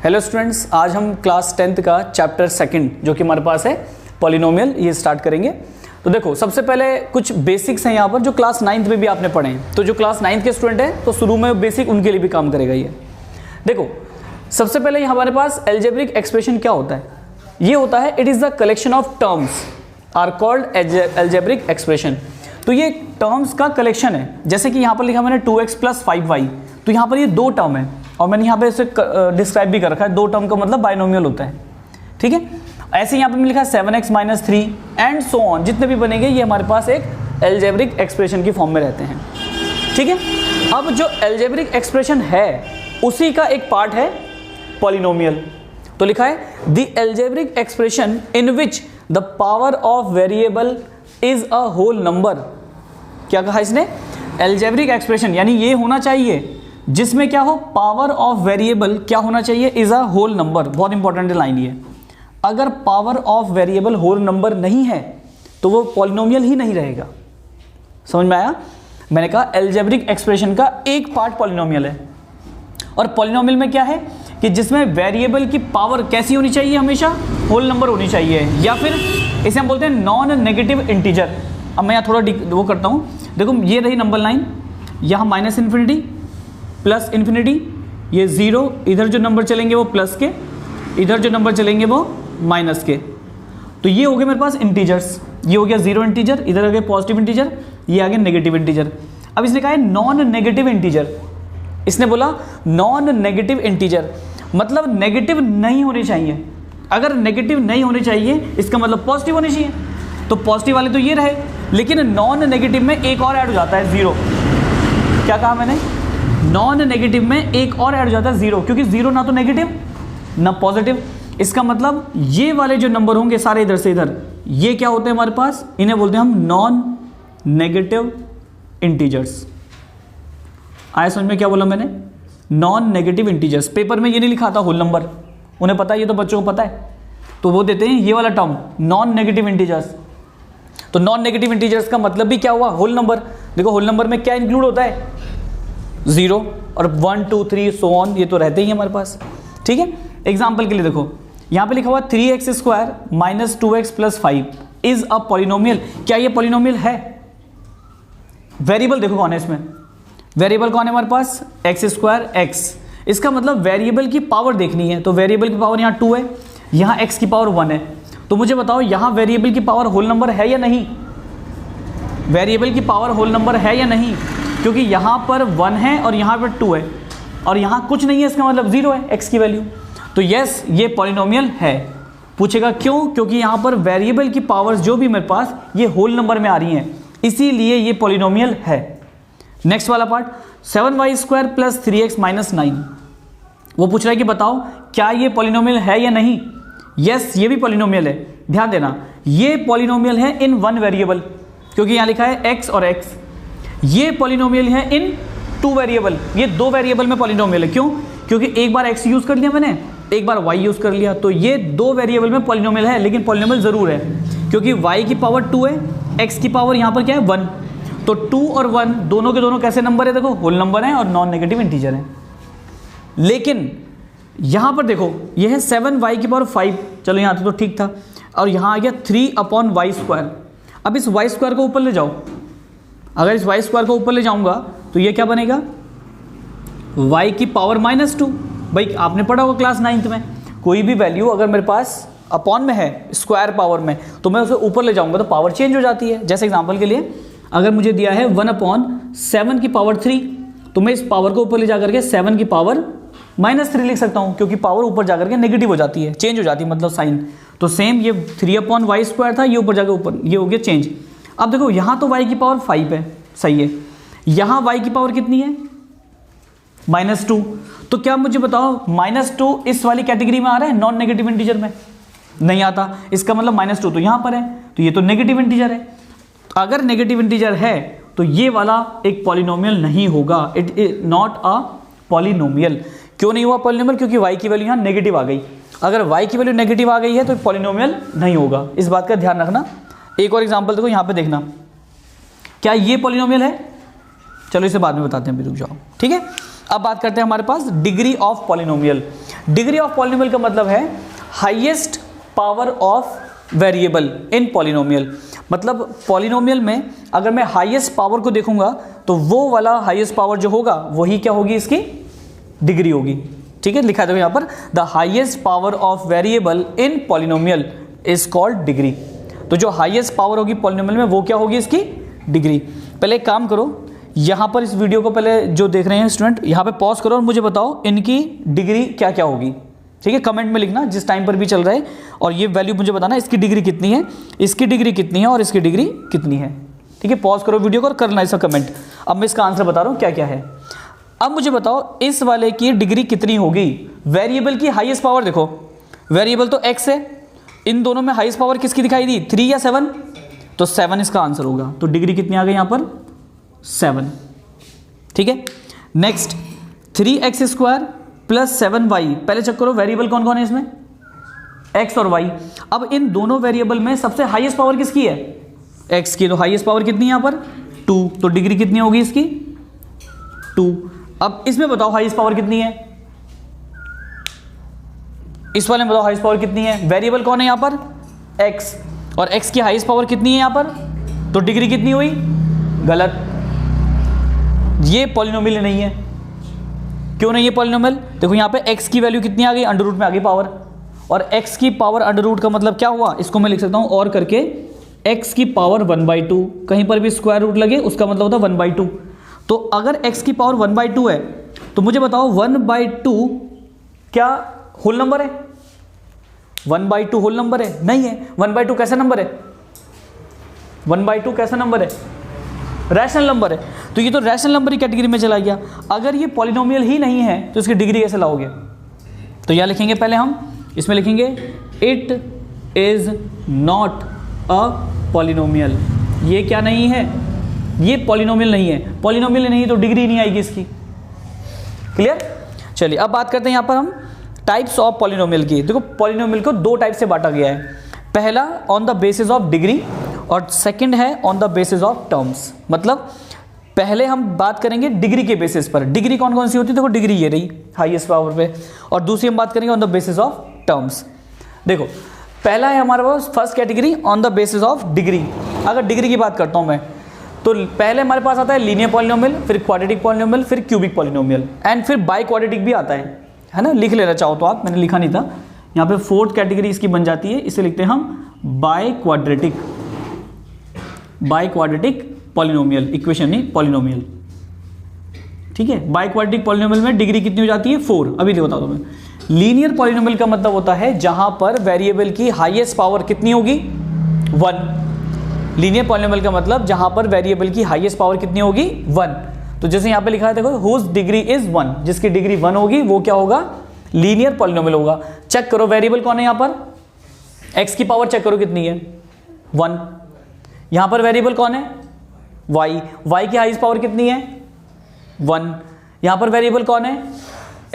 Hello students, आज हम class 10th का चैप्टर 2 जो कि हमारे पास है पॉलिनोमियल, ये स्टार्ट करेंगे। तो देखो, सबसे पहले कुछ बेसिक्स हैं यहाँ पर जो क्लास 9th में भी आपने पढ़े हैं। तो जो क्लास 9th के स्टूडेंट हैं तो शुरू में बेसिक उनके लिए भी काम करेगा ये। देखो, सबसे पहले हमारे पास एल्जेब्रिक एक्सप्रेशन क्या होता है? ये होता है it is the collection of terms are called algebraic expression. तो ये टर्म्स का कलेक्शन है। जैसे कि यहाँ पर लिखा मैंने 2x + 5y, तो यहाँ पर ये दो टर्म है और मैंने यहाँ पे इसे डिस्क्राइब भी कर रखा है। दो टर्म का मतलब बाइनोमियल होता है, ठीक है। ऐसे यहाँ पे मैंने लिखा है 7x - 3 एंड सो ऑन, जितने भी बनेंगे ये हमारे पास एक एल्जेब्रिक एक्सप्रेशन की फॉर्म में रहते हैं, ठीक है। अब जो एल्जेब्रिक एक्सप्रेशन है उसी का एक पार्ट है पॉलिनोमियल। तो लिखा है the algebraic expression in which the power of variable is a whole number. क्या कहा इसने? एल्जेब्रिक एक्सप्रेशन यानी ये होना चाहिए जिसमें क्या हो, पावर ऑफ वेरिएबल क्या होना चाहिए, इज अ होल नंबर। बहुत इंपॉर्टेंट लाइन ये। अगर power of variable whole number नहीं है तो वो पॉलिनोमियल ही नहीं रहेगा। समझ में आया? मैंने कहा एल्जेब्रिक एक्सप्रेशन का एक पार्ट पॉलिनोमियल है। और पॉलिनोमियल में क्या है कि जिसमें वेरिएबल की पावर कैसी होनी चाहिए, हमेशा होल नंबर होनी चाहिए, या फिर इसे हम बोलते हैं नॉन नेगेटिव इंटीजर। अब मैं यहाँ थोड़ा वो करता हूँ। देखो, ये रही नंबर लाइन, यहाँ -∞ +∞, ये 0, इधर जो नंबर चलेंगे वो प्लस के, इधर जो नंबर चलेंगे वो माइनस के। तो ये हो गए मेरे पास इंटीजर्स। ये हो गया 0 इंटीजर, इधर आ गया पॉजिटिव इंटीजर, ये आ गया नेगेटिव इंटीजर। अब इसने कहा है नॉन नेगेटिव इंटीजर। इसने बोला नॉन नेगेटिव इंटीजर मतलब नेगेटिव नहीं होने चाहिए। अगर नेगेटिव नहीं होने चाहिए इसका मतलब पॉजिटिव होने चाहिए। तो पॉजिटिव वाले तो ये रहे, लेकिन नॉन नेगेटिव में एक और ऐड हो जाता है 0। क्या कहा मैंने? नॉन नेगेटिव में एक और ऐड हो जाता है 0, क्योंकि 0 ना तो नेगेटिव ना पॉजिटिव। इसका मतलब ये वाले जो नंबर होंगे सारे इधर से इधर, ये क्या होते हैं हमारे पास? इन्हें बोलते हैं हम नॉन नेगेटिव इंटीजर्स। आया समझ में क्या बोला मैंने? Non negative integers. पेपर में ये नहीं लिखा था होल नंबर, उन्हें पता है, ये तो बच्चों को पता है, तो वो देते हैं ये वाला टर्म नॉन नेगेटिव इंटीजर्स। तो नॉन नेगेटिव इंटीजर्स का मतलब भी क्या हुआ? Whole number. देखो, होल नंबर में क्या इंक्लूड होता है? 0 और 1 2 3 सो ऑन, ये तो रहते ही हमारे पास, ठीक है। एग्जाम्पल के लिए देखो, यहाँ पे लिखा हुआ 3x² - 2x + 5 is a polynomial. क्या ये पॉलिनोमियल है? वेरिएबल देखो कौन है इसमें, वेरिएबल कौन है हमारे पास? x², x। इसका मतलब वेरिएबल की पावर देखनी है। तो वेरिएबल की पावर यहाँ 2 है, यहाँ x की पावर 1 है। तो मुझे बताओ यहाँ वेरिएबल की पावर होल नंबर है या नहीं? वेरिएबल की पावर होल नंबर है या नहीं? क्योंकि यहाँ पर 1 है और यहाँ पर 2 है और यहाँ कुछ नहीं है, इसका मतलब 0 है x की वैल्यू। तो यस, ये पॉलिनोमियल है। पूछेगा क्यों? क्योंकि यहाँ पर वेरिएबल की पावर्स जो भी मेरे पास ये होल नंबर में आ रही हैं, इसीलिए ये पॉलिनोमियल है। नेक्स्ट वाला पार्ट 7y² + 3x - 9। वो पूछ रहा है कि बताओ क्या ये पॉलिनोमियल है या नहीं? यस, ये भी पॉलिनोमियल है। ध्यान देना, ये पॉलिनोमियल है इन वन वेरिएबल, क्योंकि यहाँ लिखा है x और x। ये पॉलिनोमियल है इन 2 वेरिएबल, ये 2 वेरिएबल में पॉलिनोमियल है। क्यों? क्योंकि एक बार x यूज़ कर लिया मैंने, एक बार y यूज़ कर लिया, तो ये 2 वेरिएबल में पॉलिनोमियल है। लेकिन पॉलिनोमियल ज़रूर है, क्योंकि y की पावर 2 है, x की पावर यहाँ पर क्या है 1। तो 2 और 1 दोनों के दोनों कैसे नंबर है? देखो, होल नंबर है और नॉन नेगेटिव इंटीजर है। लेकिन यहाँ पर देखो, ये है 7y की पावर 5, चलो यहाँ तो ठीक था, और यहाँ आ गया 3/y²। अब इस y² को ऊपर ले जाओ। अगर इस y² को ऊपर ले जाऊंगा तो ये क्या बनेगा? y की पावर -2। भाई आपने पढ़ा होगा क्लास 9th में, कोई भी वैल्यू अगर मेरे पास अपॉन में है, स्क्वायर पावर में, तो मैं उसे ऊपर ले जाऊंगा तो पावर चेंज हो जाती है। जैसे एग्जांपल के लिए अगर मुझे दिया है 1/7 की पावर 3, तो मैं इस पावर को ऊपर ले जाकर के 7 की पावर -3 लिख सकता हूँ, क्योंकि पावर ऊपर जाकर के नेगेटिव हो जाती है, चेंज हो जाती है, मतलब साइन। तो सेम ये 3/y² था, ये ऊपर जाकर ऊपर ये हो गया चेंज। अब देखो, यहाँ तो y की पावर 5 है, सही है। यहाँ y की पावर कितनी है? -2। तो क्या मुझे बताओ -2 इस वाली कैटेगरी में आ रहा है? नॉन नेगेटिव इंटीजर में नहीं आता। इसका मतलब -2 तो यहाँ पर है, तो ये तो नेगेटिव इंटीजर है। अगर नेगेटिव इंटीजर है तो ये वाला एक पॉलिनोमियल नहीं होगा। It is not a polynomial. क्यों नहीं हुआ पॉलिनोमियल? क्योंकि y की वैल्यू यहाँ नेगेटिव आ गई। अगर y की वैल्यू नेगेटिव आ गई है तो पॉलिनोमियल नहीं होगा। इस बात का ध्यान रखना। एक और एग्जांपल देखो, यहाँ पे देखना, क्या ये पॉलिनोमियल है? चलो इसे बाद में बताते हैं, रुक जाओ, ठीक है। अब बात करते हैं हमारे पास degree of polynomial. Degree of polynomial का मतलब है highest power of variable in polynomial. मतलब पॉलिनोमियल में अगर मैं हाईएस्ट पावर को देखूंगा तो वो वाला हाईएस्ट पावर जो होगा वही क्या होगी, इसकी डिग्री होगी। ठीक है, लिखा देखो यहाँ पर, the highest power of variable in polynomial is called degree. तो जो हाईएस्ट पावर होगी पॉलिनोमियल में वो क्या होगी, इसकी डिग्री। पहले एक काम करो, यहाँ पर इस वीडियो को पहले जो देख रहे हैं स्टूडेंट, यहाँ पे पॉज करो और मुझे बताओ इनकी डिग्री क्या क्या होगी। ठीक है, कमेंट में लिखना जिस टाइम पर भी चल रहा है, और ये वैल्यू मुझे बताना इसकी डिग्री कितनी है, इसकी डिग्री कितनी है और इसकी डिग्री कितनी है। ठीक है, पॉज करो वीडियो को और करना इसका कमेंट। अब मैं इसका आंसर बता रहा हूँ क्या क्या है। अब मुझे बताओ इस वाले की डिग्री कितनी होगी। वेरिएबल की हाईएस्ट पावर देखो, वेरिएबल तो x है, इन दोनों में हाईएस्ट पावर किसकी दिखाई दी, 3 या 7, तो 7 इसका आंसर होगा। तो डिग्री कितनी आ गई यहाँ पर, 7। ठीक है, नेक्स्ट 3x² प्लस 7y। पहले चेक करो वेरिएबल कौन कौन है इसमें, x और y। अब इन दोनों वेरिएबल में सबसे हाईएस्ट पावर किसकी है, x की। तो हाईएस्ट पावर कितनी है यहाँ पर, 2। तो डिग्री कितनी होगी इसकी, 2। अब इसमें बताओ हाईएस्ट पावर कितनी है, इस वाले में बताओ हाईएस्ट पावर कितनी है। वेरिएबल कौन है यहाँ पर, x, और x की हाईएस्ट पावर कितनी है यहाँ पर, तो डिग्री कितनी हुई, गलत। ये पॉलिनोमियल नहीं है। क्यों नहीं है पॉलिनोमियल, देखो यहाँ पे x की वैल्यू कितनी आ गई, अंडर रूट में आ गई पावर, और x की पावर अंडर रूट का मतलब क्या हुआ, इसको मैं लिख सकता हूँ और करके x की पावर 1/2। कहीं पर भी स्क्वायर रूट लगे उसका मतलब होता है 1/2। तो अगर x की पावर 1/2 है तो मुझे बताओ 1/2 क्या होल नंबर है, 1/2 होल नंबर है, नहीं है। 1/2 कैसा नंबर है, 1/2 कैसा नंबर है, रैशनल नंबर है। तो ये तो रैशनल नंबर की कैटेगरी में चला गया। अगर ये पॉलिनोमियल ही नहीं है तो इसकी डिग्री कैसे लाओगे। तो यह लिखेंगे पहले हम, इसमें लिखेंगे it is not a polynomial. ये क्या नहीं है, ये पॉलिनोमियल नहीं है। पॉलिनोमियल नहीं है तो डिग्री नहीं आएगी इसकी। क्लियर। चलिए अब बात करते हैं यहाँ पर हम टाइप्स ऑफ पॉलिनोमियल की। देखो पॉलिनोमियल को 2 टाइप से बांटा गया है, पहला on the basis of degree और सेकंड है on the basis of terms. मतलब पहले हम बात करेंगे डिग्री के बेसिस पर। डिग्री कौन कौन सी होती है, देखो डिग्री ये रही हाईएस्ट पावर पे, और दूसरी हम बात करेंगे on the basis of terms. देखो पहला है हमारे पास first category on the basis of degree. अगर डिग्री की बात करता हूँ मैं तो पहले हमारे पास आता है लीनियर पॉलिनोमियल, फिर क्वाड्रेटिक पॉलिनोमियल, फिर क्यूबिक पॉलिनोमियल, एंड फिर बाई क्वाड्रेटिक भी आता है ना। लिख लेना चाहो तो आप, मैंने लिखा नहीं था यहाँ पे। 4th कैटेगरी इसकी बन जाती है, इसे लिखते हैं हम बाई क्वाड्रेटिक पॉलिनोमियल। इक्वेशन नहीं, पॉलिनोमियल। ठीक है, बाई क्वाड्रेटिक पॉलिनोमियल में डिग्री कितनी हो जाती है, 4। अभी बता दो मैं। लीनियर पॉलिनोमियल का मतलब होता है जहां पर वेरिएबल की हाईएस्ट पावर कितनी होगी, 1। लीनियर पॉलिनोमियल का मतलब जहां पर वेरिएबल की हाईएस्ट पावर कितनी होगी, 1। तो जैसे यहां पे लिखा है देखो, हुज डिग्री इज 1, जिसकी डिग्री 1 होगी वो क्या होगा, लीनियर पॉलिनोमियल होगा। चेक करो वेरिएबल कौन है यहां पर, x की पावर चेक करो कितनी है, 1। यहां पर वेरिएबल कौन है, y की हाईएस्ट पावर कितनी है, 1। यहां पर वेरिएबल कौन है,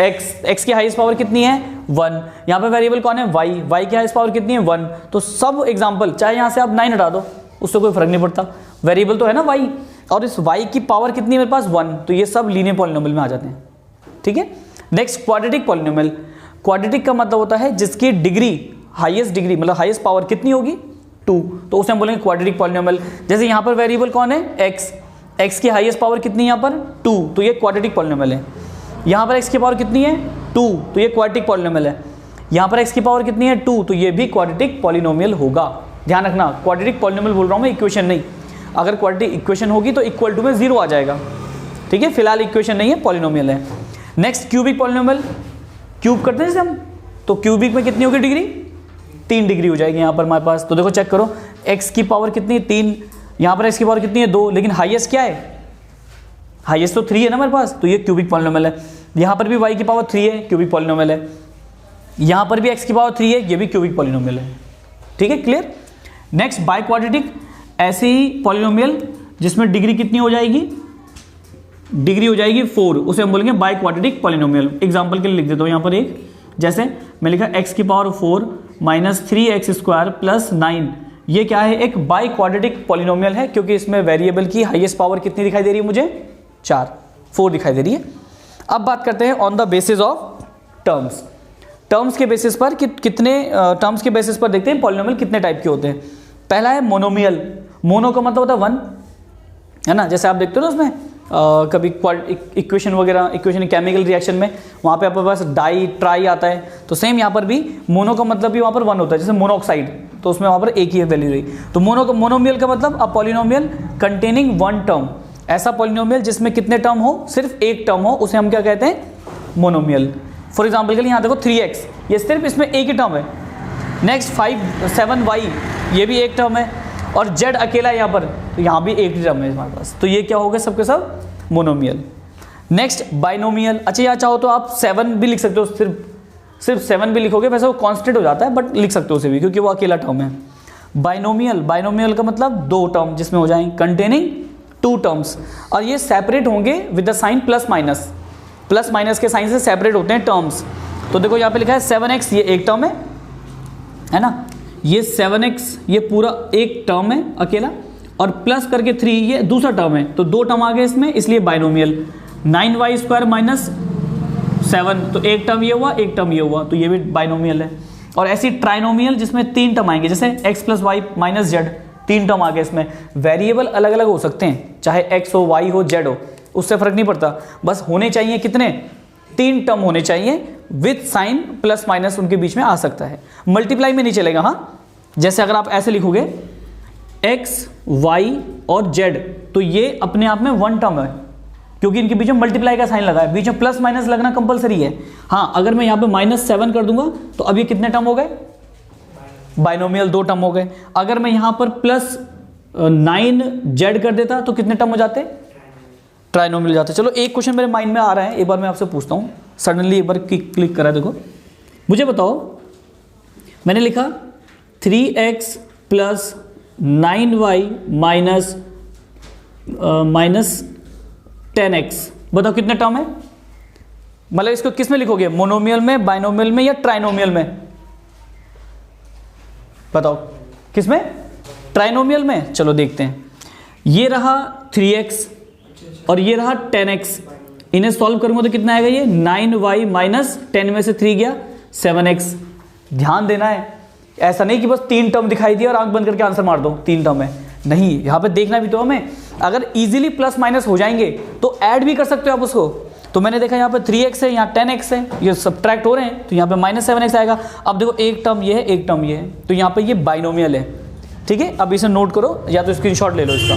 x की हाईएस्ट पावर कितनी है, 1। यहां पर वेरिएबल कौन है, y की हाईएस्ट पावर कितनी है, 1। तो सब एग्जांपल, चाहे यहां से आप 9 हटा दो उससे कोई फर्क नहीं पड़ता, वेरिएबल तो है ना y, और इस y की पावर कितनी है मेरे पास, 1। तो ये सब लीनियर पॉलिनोमियल में आ जाते हैं। ठीक है, नेक्स्ट क्वाड्रेटिक पॉलिनोमियल। क्वाड्रेटिक का मतलब होता है जिसकी डिग्री, हाईएस्ट डिग्री मतलब हाईएस्ट पावर कितनी होगी, 2। तो उसे हम बोलेंगे क्वाड्रेटिक पॉलिनोमियल। जैसे यहाँ पर वेरिएबल कौन है, x की हाईएस्ट पावर कितनी है यहाँ पर, 2। तो ये क्वाड्रेटिक पॉलिनोमियल है। यहाँ पर x की पावर कितनी है, 2। तो ये क्वाड्रेटिक पॉलिनोमियल है। यहाँ पर x की पावर कितनी है, 2। तो ये भी क्वाड्रेटिक पॉलिनोमियल होगा। ध्यान रखना, क्वाड्रेटिक पॉलिनोमियल बोल रहा हूँ मैं, इक्वेशन नहीं। अगर क्वाड्रेटिक इक्वेशन होगी तो इक्वल टू में 0 आ जाएगा। ठीक है, फिलहाल इक्वेशन नहीं है, पॉलिनोमियल है। नेक्स्ट क्यूबिक पॉलिनोमियल, क्यूब करते हैं जैसे हम, तो क्यूबिक में कितनी होगी डिग्री, 3 डिग्री हो जाएगी यहाँ पर हमारे पास। तो देखो चेक करो, x की पावर कितनी है, 3। यहाँ पर x की पावर कितनी है, 2। लेकिन हाईएस्ट क्या है, हाईएस्ट तो 3 है ना हमारे पास, तो ये क्यूबिक पॉलिनोमियल है। यहाँ पर भी y की पावर 3 है, क्यूबिक पॉलिनोमियल है। यहाँ पर भी x की पावर 3 है, ये भी क्यूबिक पॉलिनोमियल है। ठीक है, क्लियर। नेक्स्ट बाई क्वाड्रेटिक, ऐसे ही पॉलिनोमियल जिसमें डिग्री कितनी हो जाएगी, डिग्री हो जाएगी 4, उसे हम बोलेंगे बाई क्वाड्रेटिक पॉलिनोमियल। एग्जाम्पल के लिए लिख देता हूँ यहाँ पर एक, जैसे मैं लिखा x की पावर 4 माइनस 3x² प्लस 9। ये क्या है, एक बाई क्वाड्रेटिक पॉलिनोमियल है, क्योंकि इसमें वेरिएबल की हाईएस्ट पावर कितनी दिखाई दे रही है मुझे, 4 दिखाई दे रही है। अब बात करते हैं on the basis of terms. Terms के बेसिस पर कितने टर्म्स के बेसिस पर देखते हैं पॉलिनोमियल कितने टाइप के होते हैं। पहला है मोनोमियल। मोनो का मतलब होता है वन, है ना, जैसे आप देखते हो ना उसमें कभी इक्वेशन वगैरह, इक्वेशन केमिकल रिएक्शन में वहाँ पे आपके पास डाई ट्राई आता है, तो सेम यहाँ पर भी मोनो का मतलब भी वहाँ पर वन होता है, जैसे मोनोऑक्साइड, तो उसमें वहाँ पर एक ही वैल्यू रही। तो मोनोमियल का मतलब a polynomial containing one term. ऐसा पॉलिनोमियल जिसमें कितने टर्म हो, सिर्फ एक टर्म हो, उसे हम क्या कहते हैं, मोनोमियल। फॉर एग्जाम्पल के लिए यहाँ देखो 3x, ये सिर्फ इसमें एक ही टर्म है। नेक्स्ट 7y, ये भी एक टर्म है, और z अकेला यहाँ पर, तो यहाँ भी एक टर्म है हमारे पास, तो ये क्या हो गए सबके सब मोनोमियल। Next binomial. अच्छा यहाँ चाहो तो आप 7 भी लिख सकते हो, सिर्फ 7 भी लिखोगे, वैसे वो कांस्टेंट हो जाता है, बट लिख सकते हो उसे भी, क्योंकि वो अकेला टर्म है। बाइनोमियल का मतलब दो टर्म जिसमें हो जाएंगे, कंटेनिंग टू टर्म्स, और ये सेपरेट होंगे with the sign plus minus के साइन से सेपरेट होते हैं टर्म्स। तो देखो यहाँ पे लिखा है 7x, ये एक टर्म है ना, ये 7x ये पूरा एक टर्म है अकेला, और प्लस करके 3 ये दूसरा टर्म है, तो दो टर्म आ गए इसमें, इसलिए बाइनोमियल। 9y² माइनस 7, तो एक टर्म ये हुआ, एक टर्म ये हुआ, तो ये भी बाइनोमियल है। और ऐसी ट्राइनोमियल जिसमें 3 टर्म आएंगे, जैसे x + y - z, 3 टर्म आ गए इसमें। वेरिएबल अलग अलग हो सकते हैं, चाहे x हो, y हो, z हो, उससे फर्क नहीं पड़ता, बस होने चाहिए कितने, 3 टर्म होने चाहिए, विथ साइन प्लस माइनस उनके बीच में आ सकता है। मल्टीप्लाई में नहीं चलेगा। हाँ, जैसे अगर आप ऐसे लिखोगे x, y और z, तो ये अपने आप में वन टर्म है, क्योंकि इनके बीच में मल्टीप्लाई का साइन लगा है, बीच में प्लस माइनस लगना कंपलसरी है। हाँ, अगर मैं यहाँ पे -7 कर दूंगा तो अब ये कितने टर्म हो गए, बाइनोमियल 2 टर्म हो गए। अगर मैं यहाँ पर +9z कर देता तो कितने टर्म हो जाते, ट्राइनोमियल जाते। चलो एक क्वेश्चन मेरे माइंड में आ रहा है, एक बार मैं आपसे पूछता हूँ, सडनली एक बार क्लिक करा, देखो मुझे बताओ, मैंने लिखा 3x + 9y माइनस 10x, बताओ कितने टर्म है। मतलब इसको किस में लिखोगे, मोनोमियल में, बाइनोमियल में या ट्राइनोमियल में, बताओ किस में, ट्राइनोमियल में। चलो देखते हैं, ये रहा 3x और ये रहा 10x, इन्हें सॉल्व करूंगा तो कितना आएगा, ये 9y माइनस 10 में से 3 गया 7x। ध्यान देना है, ऐसा नहीं कि बस 3 टर्म दिखाई दिया और आंख बंद करके आंसर मार दो, 3 टर्म है, नहीं, यहाँ पे देखना भी तो हमें। अगर इजीली प्लस माइनस हो जाएंगे तो ऐड भी कर सकते हो आप उसको। तो मैंने देखा यहाँ पे 3x है, यहाँ 10x है, ये सब्ट्रैक्ट हो रहे हैं, तो यहाँ पे -7x आएगा। अब देखो एक टर्म ये है, एक टर्म ये है, तो यहाँ पे ये बाइनोमियल है, ठीक है। अब इसे नोट करो या तो स्क्रीनशॉट ले लो इसका।